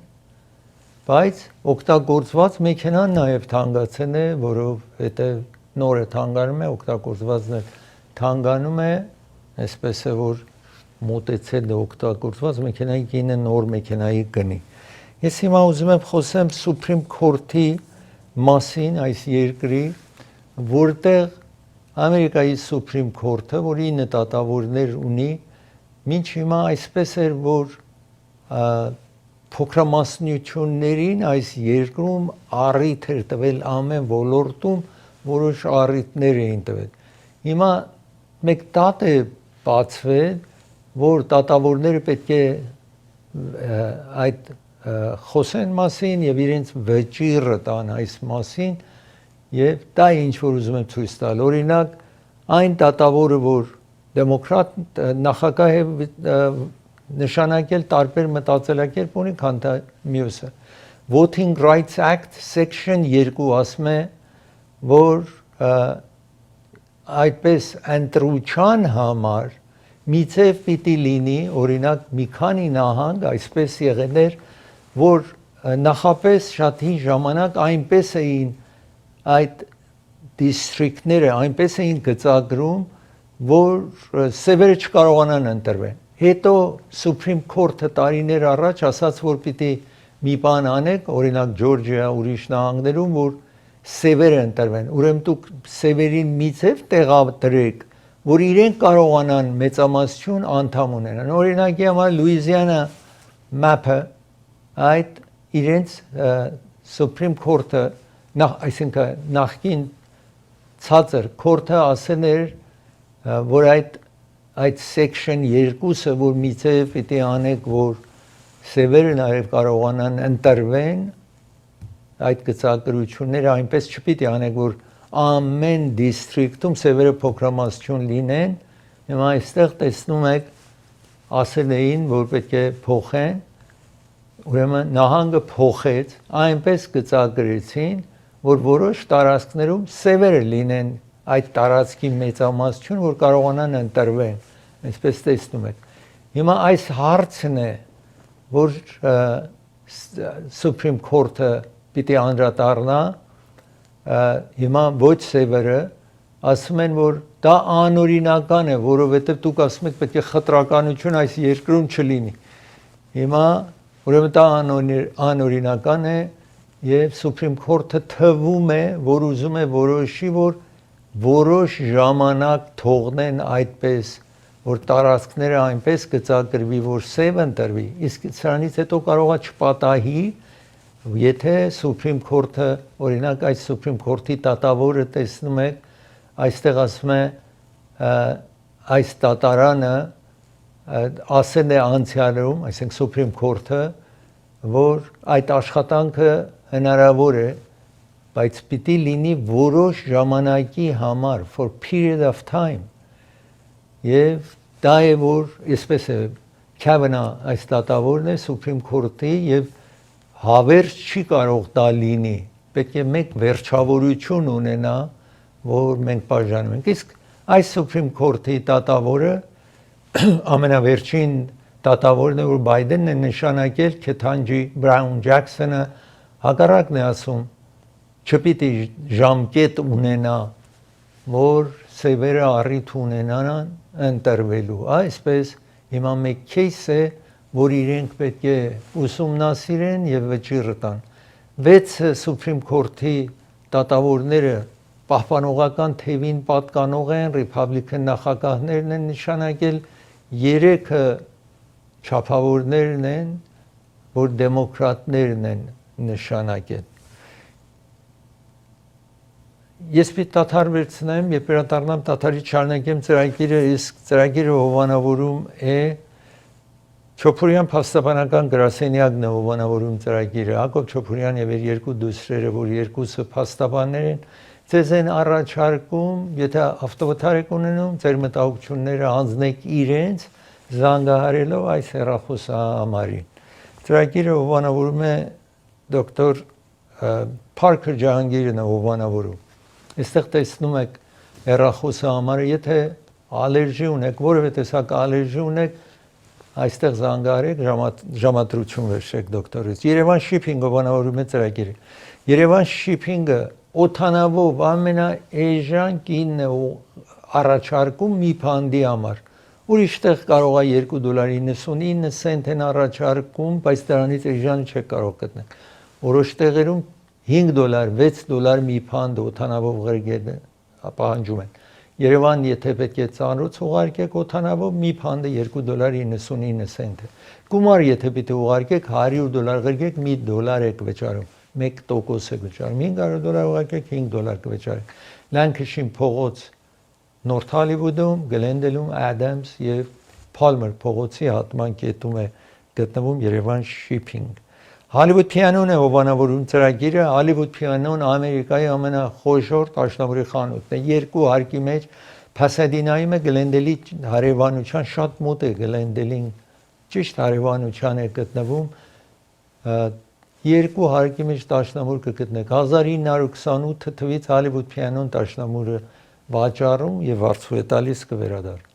S1: բայց օգտագործված մեքենան նաև թանկացել է, որովհետև նորը թանկանում է, օգտագործվածն էլ թանկանում է, այսպես է որ մոտեցել է օգտագործված մեքենայի գինը նոր մեքենայի գնի։ Ես հիմա ուզում եմ խոսեմ Supreme Court-ի մասին այս երկրի, որտեղ Ամերիկայի Supreme Court-ը, որ 9 դատավորներ ունի, մինչ հիմա այսպես էր, որ փոքրամասնություններին այս երկրում առիթ էր տվել ամեն ոլորտում, որոշ առիթներ էին տվել։ Հիմա մեկ դատ է բացվել, որ դատավորները պետք է այդ խոսեն մասին եւ իրենց վճիռը տան այս մասին եւ դա ինչ որ ուզում եմ ցույց տալ օրինակ այն դատավորը որ դեմոկրատ նախագահ է նշանակել տարբեր մտածելակերպ ունի քան մյուսը Voting Rights Act section 2 ասում է որ այդպես ընտրության համար միցև պիտի լինի օրինակ մի քանի նահանգ այսպես եղել էր որ նախապես շատ հին ժամանակ այնպես էին այդ դիստրիկտները այնպես էին գծագրում, որ սևերը չկարողանան ընտրվեն։ Հետո Supreme Court-ը տարիներ առաջ ասաց, որ պիտի մի բան անեք, օրինակ Ջորջիա, ուրիշ նահանգներում, որ սևերը ընտրվեն։ Ուրեմն դուք սևերին միցև տեղադրեք, որ իրենք կարողանան մեծամասնություն անդամ ունենան։ Օրինակի համար Լուիզիանա map-ը այդ իրենց Supreme Court-ը այսինքն նախկին ցածր կորթը ասել էր որ այդ section 2-ը որ միցև պիտի անեք որ սևերը նաև կարողանան ընտրվեն այդ գծագրությունները այնպես չպիտի անեք որ ամեն դիստրիկտում սևերը փոքրամասնություն լինեն հիմա այստեղ տեսնում եք ասել էին որ պետք է փոխեն ուրեմն նահանգը փոխեց այնպես գծագրեցին որ որոշ տարածքներում սևերը լինեն այդ տարածքի մեծամասնություն, որ կարողանան ընտրվեն, այսպես տեսնում եք։ Հիմա այս հարցն է, որ Supreme Court-ը պիտի անդրադառնա, հիմա ոչ սևերը, ասում են, որ դա անօրինական է, որովհետև դուք ասում եք պետք է խտրականություն այս երկրում չլինի։ Հիմա ուրեմն դա անօրինական է եւ Supreme Court-ը թվում է, որ ուզում է որոշի, որ որոշ ժամանակ թողնեն այդպես, որ տարածքները այնպես գծագրվի, որ սև ընտրվի, իսկ սրանից հետո կարող է չպատահի, եթե Supreme Court-ը, օրինակ այս Supreme Court-ի դատավորը տեսնում եք, այստեղ ասում է այս դատարանը ասել է անցյալում, այսինքն Supreme Court-ը, որ այդ աշխատանքը հնարավոր է, բայց պիտի լինի որոշ ժամանակի համար, for period of time, եւ դա է, որ այսպես է, Kavanaugh այս դատավորն է Supreme Court-ի եւ հավերժ չի կարող դա լինի, պետք է մեկ վերջավորություն ունենա, որ մենք բաժանում ենք, իսկ այս Supreme Court-ի դատավորը ամենավերջին դատավորն է, որ Բայդենն է նշանակել Քեթանջի Բրաուն Ջաքսոնը հակառակն է ասում, չպիտի ժամկետ ունենա, որ սևերը առիթ ունենան ընտրվելու, այսպես հիմա մեկ case է, որ իրենք պետք է ուսումնասիրեն եւ վճիռ տան։ 6 Supreme Court-ի դատավորները պահպանողական թևին պատկանող են, Republican նախագահներն են նշանակել, 3-ը չափավորներն են, որ դեմոկրատներն են նշանակել։ Ես պիտի դադար վերցնեմ, երբ վերադառնամ դադարի շարունակեմ ծրագիրը, իսկ ծրագիրը հովանավորում է Չոփուրյան փաստաբանական գրասենյակն է հովանավորում ծրագիրը, Հակոբ Չոփուրյան եւ իր երկու դուստրերը, որ երկուսը փաստաբաններ են, ձեզ են առաջարկում, եթե ավտովթար եք ունենում, ձեր մտահոգությունները հանձնեք իրենց, զանգահարելով այս հեռախոսահամարին։ Ծրագիրը հովանավորում է դոկտոր Parker Ջահանգիրն է հովանավորում։ Այստեղ տեսնում եք հեռախոսահամարը, եթե ալերգի ունեք, որևէ տեսակ ալերգի ունեք, այստեղ զանգահարեք, ժամադրություն վերցրեք դոկտորից։ Երևան Shipping հովանավորում է ծրագիրը։ Երևան Shipping-ը օթանավով ամենաէժան կինն է առաջարկում մի փանդի համար։ Ուրիշտեղ կարող է $2.99 են առաջարկում, բայց դրանից էժան չեք կարող գտնել։ Որոշ տեղերում $5, $6 մի փանդ օթանավով ղրգել պահանջում են։ Երևան եթե պետք է ծանոց ուղարկեք օթանավով մի փանդը $2.99 է։ Գումար եթե պիտի ուղարկեք $100 ղրգեք $1 եք վճարում, 1% եք վճարում, $500 ուղարկեք $5 կվճարեք։ Լանկեշին փողոց Նորթ Հոլիվուդում, Գլենդելում, Ադամս եւ Փալմեր փողոցի հատման կետում է գտնվում Երևան Shipping։ Hollywood Piano-ն է հովանավորում ծրագիրը, Hollywood Piano-ն Ամերիկայի ամենախոշոր տաշնամուրի խանութն է, երկու հարկի մեջ Pasadena-ում է Գլենդելի հարևանության շատ մոտ է Գլենդելին, ճիշտ հարևանության է գտնվում, երկու հարկի մեջ տաշնամուր կգտնեք, 1928 թվականից Hollywood Piano-ն տաշնամուրը վաճառում եւ վարձու է տալիս կվերադառնա։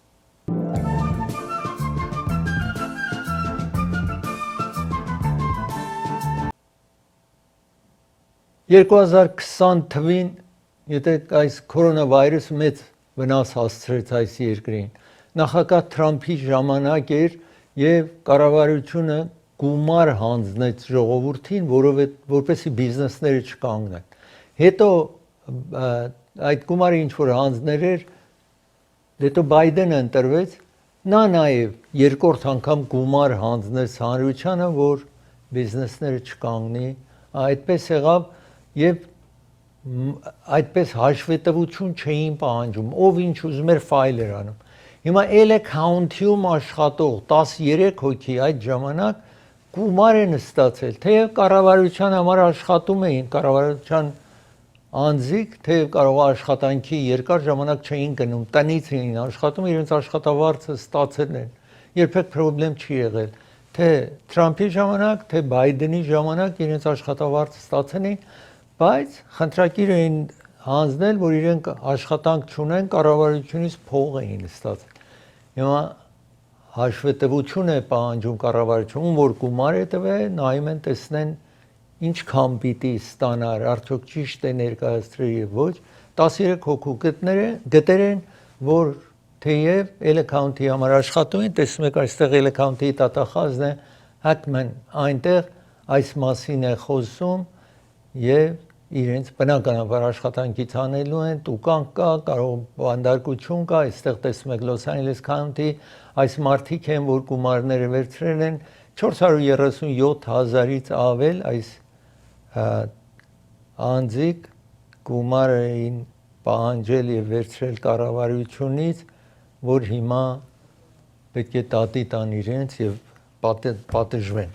S1: 2020 թվին, եթե այս կորոնավիրուսը մեծ վնաս հասցրեց այս երկրին, նախագահ Թրամփի ժամանակ էր եւ կառավարությունը գումար հանձնեց ժողովրդին, որպեսզի բիզնեսները չկանգնեն։ Հետո այդ գումարը ինչ որ հանձներ էր, հետո Բայդենը ընտրվեց, նա նաեւ երկրորդ անգամ գումար հանձնեց հանրությանը, որ բիզնեսները չկանգնի, այդպես եղավ եւ այդպես հաշվետվություն չէին պահանջում, ով ինչ ուզում էր ֆայլ էր անում։ Հիմա Էլե քաունթիում աշխատող 13 հոգի այդ ժամանակ գումար են ստացել, թեև կառավարության համար աշխատում էին, կառավարության անձիկ, թեև կարող աշխատանքի երկար ժամանակ չէին գնում, տնից էին աշխատում, իրենց աշխատավարձը ստացել են։ Երբեք խնդրեմ չի եղել, թե Թրամփի ժամանակ, թե Բայդենի ժամանակ իրենց աշխատավարձը ստացել էին, բայց խնդրակիր էին հանձնել, որ իրենք աշխատանք չունեն, կառավարությունից փող էին ստացել։ Հիմա հաշվետվություն է պահանջում կառավարությունը, որ գումար է տվել, նայում են տեսնեն ինչքան պիտի ստանար, արդյոք ճիշտ է ներկայացրել եւ ոչ, 13 հոգու գտեր են, որ թեև Էլեքաունթի համար աշխատում են, տեսնում եք այստեղ Էլեքաունթի տատախազն է, Hackman այնտեղ այս մասին է խոսում եւ իրենց բնականաբար աշխատանքից անելու են, տուկան կա, կարող բանդարկություն կա, այստեղ տեսնում եք Los Angeles County, այս մարդիկ են, որ գումարները վերցրել են 437,000-ից ավել այս անձիկ գումար էին պահանջել եւ վերցրել կառավարությունից, որ հիմա պետք է տատի տան իրենց եւ պատժվեն։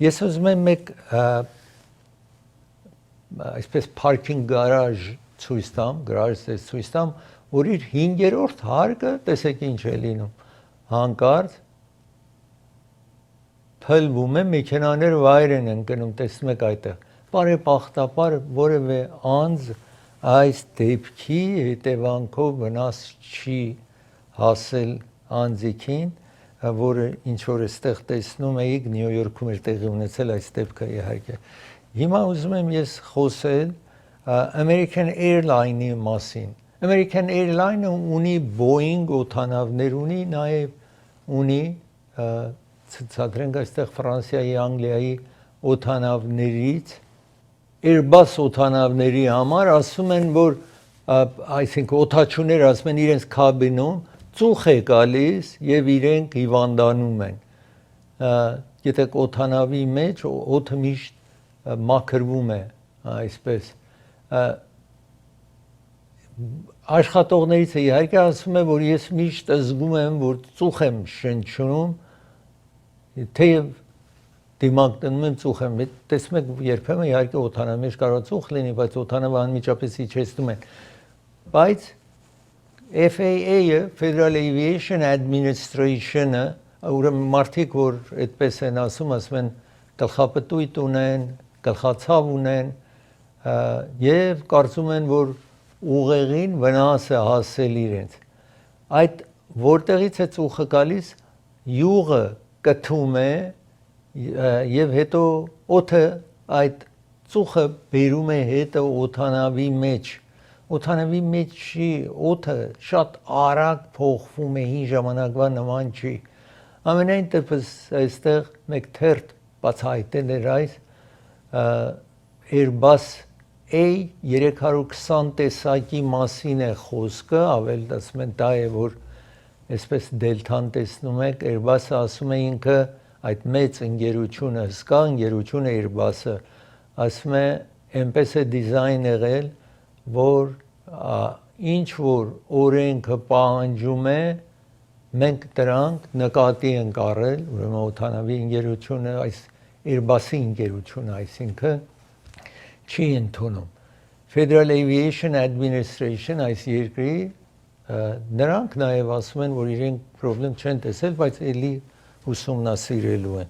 S1: Ես ուզում եմ մեկ այսպես parking garage ցույց տամ, ցույց տամ, որ իր 5-րդ հարկը, տեսեք ինչ է լինում, հանկարծ փլվում է, մեքենաները վայր են ընկնում, տեսնում եք այդտեղ։ Բարեբախտաբար որևէ անձ այս դեպքի հետևանքով վնաս չի հասել անձիկին, որը ինչ որ այստեղ տեսնում էիք Նյու Յորքում էր տեղի ունեցել այս դեպքը իհարկե։ Հիմա ուզում եմ ես խոսել American Airlines-ի մասին։ American Airlines-ը ունի Boeing օդանավներ, ունի նաև ունի ցածրենք այստեղ Ֆրանսիայի, Անգլիայի օդանավներից Airbus օդանավների համար ասում են, որ այսինքն օդաչուները ասում են իրենց կաբինում ծուխ է գալիս եւ իրենք հիվանդանում են։ Գիտեք օդանավի մեջ օդը միշտ մաքրվում է այսպես աշխատողներից իհարկե ասում է, որ ես միշտ զգում եմ, որ ծուխ եմ շնչում, թեև դիմակ դնում եմ ծուխ եմ, տեսնում եք երբեմն իհարկե օդանավի մեջ կարող ծուխ լինի, բայց օդանավը անմիջապես իջեցնում են, բայց FAA-ը Federal Aviation Administration-ը, ուրեմն մարդիկ, որ այդպես են ասում են գլխապտույտ ունեն, գլխացավ ունեն եւ կարծում են, որ ուղեղին վնաս է հասել իրենց։ Այդ որտեղից է ծուխը գալիս, յուղը կթում է եւ հետո օդը այդ ծուխը բերում է հետը օդանավի մեջ։ Օդանավի մեջի օդը շատ արագ փոխվում է, հին ժամանակվա նման չի։ Ամենայն դեպս այստեղ մեկ թերթ բացահայտել էր այս Airbus A320 տեսակի մասին է խոսքը, ավել ասում են դա է, որ այսպես դելթան տեսնում եք, Airbus-ը ասում է ինքը այդ մեծ ընկերությունը, հսկա ընկերությունը Airbus-ը, ասում է այնպես է դիզայն եղել, որ ինչ որ օրենքը պահանջում է, մենք դրանք նկատի ենք առել, ուրեմն օդանավի ընկերությունը, այս Airbus-ի ընկերությունը, այսինքն չի ընդունում։ Federal Aviation Administration այս երկրի նրանք նաև ասում են, որ իրենք խնդրեմ չեն տեսել, բայց էլի ուսումնասիրելու են։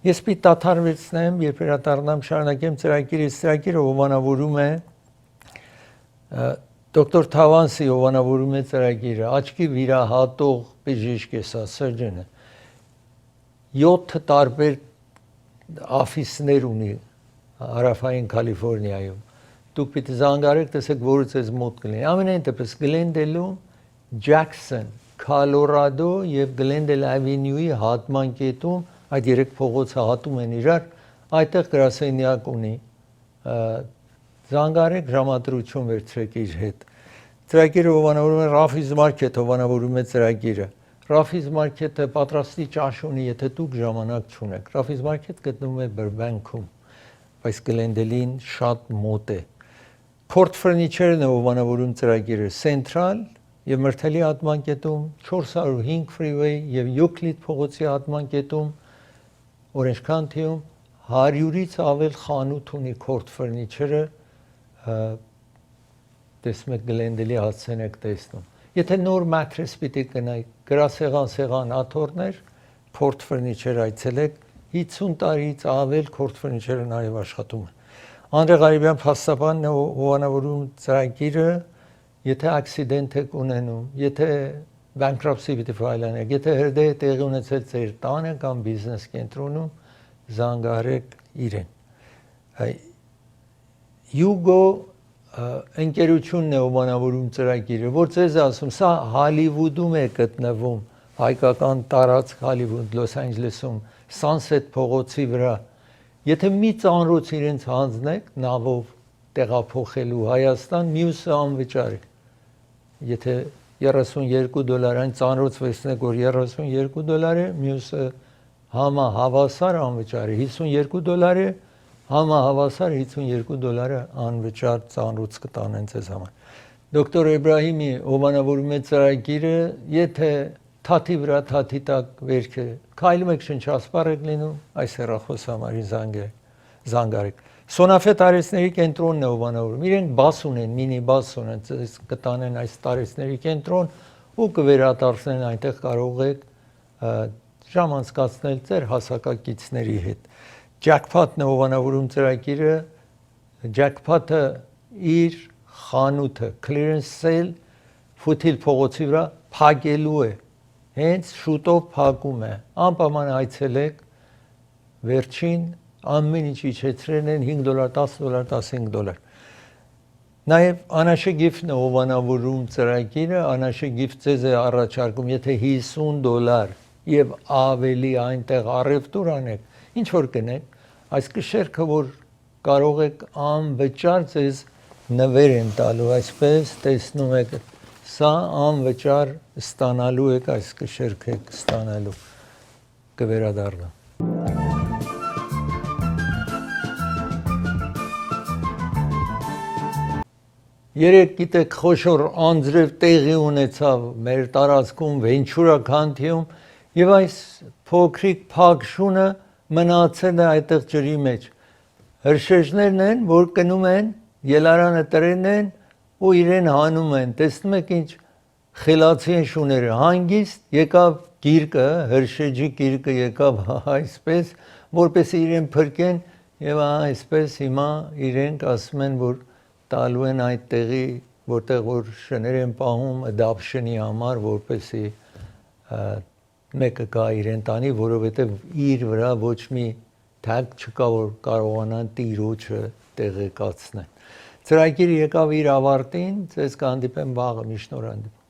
S1: Ես պիտի դադարեցնեմ, երբ վերադառնամ շարունակեմ ծրագիրը հովանավորում է Դոկտոր Թավանսի հովանավորում է ծրագիրը, աչքի վիրահատող բժիշկ է սա, surgeon-ը 7 տարբեր office-ներ ունի հարավային Կալիֆոռնիայում։ Դուք պիտի զանգարեք, տեսեք, որը ձեզ մոտ կլինի։ Ամենայն դեպս Գլենդելում, Ջաքսոն, Քոլորադո եւ Գլենդել Ավենյուի հատման կետում այդ երեք փողոցը հատում են իրար, այդտեղ գրասենյակ ունի։ Զանգարեք, ժամադրություն վերցրեք իր հետ։ Ծրագիրը հովանավորում է Raffi's Market, հովանավորում է ծրագիրը։ Raffi's Market-ը պատրաստի ճաշ ունի, եթե դուք ժամանակ չունեք։ Raffi's Market գտնվում է Burbank-ում, բայց Glendale-ին շատ մոտ է։ Port Furniture-ն է հովանավորում ծրագիրը Central եւ Մրթելի հատմանկետում, 405 Freeway եւ Euclid փողոցի հատմանկետում, Orange County-ում 100-ից ավել խանութ ունի Port Furniture-ը, տեսնում եք Glendale-ի հասցեն եք տեսնում։ Եթե նոր mattress պիտի գնայք, գրասեղան, սեղան, աթոռներ, Port Furniture այցելեք, 50 տարից ավել Port Furniture-ը նաև աշխատում է։ Անդրե Ղարիբյան փաստաբանն է հովանավորում ծրագիրը, եթե accident եք ունենում, եթե bankruptcy պիտի ֆայլանեք, եթե հրդեհ է տեղի ունեցել ձեր տանը կամ բիզնես կենտրոնում, զանգահարեք իրեն։ Hugo ընկերությունն է հովանավորում ծրագիրը, որ ձեզ ասում, սա Հոլիվուդում է գտնվում, հայկական տարածք Հոլիվուդ, Լոս Անջելեսում, Sunset փողոցի վրա։ Եթե մի ծանրոց իրենց հանձնեք նավով տեղափոխելու Հայաստան, մյուսը անվճար է։ Եթե $32 այն ծանրոց վեսնեք, որ $32 է, մյուսը համահավասար անվճար է, $52 է, համահավասար $52 անվճար ծանրոց կտանեն ձեզ համար։ Դոկտոր Էբրահիմի հովանավորում է ծրագիրը, եթե թաթի վրա թաթի տակ վերք է, քայլում եք շնչասպառ եք լինում, այս հեռախոսահամարին զանգարեք։ Սոնաֆե տարեցների կենտրոնն է հովանավորում, իրենք բաս ունեն, մինի բաս ունեն, ձեզ կտանեն այս տարեցների կենտրոն ու կվերադարձնեն այնտեղ կարող եք ժամ անցկացնել ձեր հասակակիցների հետ։ Jackpot-ն է հովանավորում ծրագիրը, Jackpot-ը իր խանութը clearance sale Ֆութիլ փողոցի վրա փակելու է, հենց շուտով փակում է, անպայման այցելեք, վերջին ամեն ինչ իջեցրել են $5, $10, $15։ Նաև Անաշե գիֆտն է հովանավորում ծրագիրը, Անաշե գիֆտ ձեզ է առաջարկում, եթե $50 եւ ավելի այնտեղ առևտուր անեք, ինչ որ գնեք, այս կշերքը, որ կարող եք անվճար ձեզ նվեր են տալու, այսպես տեսնում եք, սա անվճար ստանալու եք, այս կշերքը եք ստանալու, կվերադառնա։ Երեք գիտեք խոշոր անձրև տեղի ունեցավ մեր տարածքում Վենչուրա քանթիում եւ այս փոքրիկ փակ շունը մնացել է այդտեղ ջրի մեջ։ Հրշեջներն են, որ կնում են, ելարանը տրեն են ու իրեն հանում են։ Տեսնում եք ինչ խելացի են շուները։ Հանգիստ եկավ գիրկը, հրշեջի գիրկը եկավ այսպես, որպես իրեն փրկեն եւ այսպես հիմա իրենք ասում են, որ տալու են այդ տեղի, որտեղ որ շներ են պահում adoption-ի համար, որպեսի մեկը գա իրեն տանի, որովհետև իր վրա ոչ մի tag չկա, որ կարողանան տիրոջը տեղեկացնեն։ Ծրագիրը եկավ իր ավարտին, ձեզ կհանդիպեմ վաղը, մի շնորհանդիպում։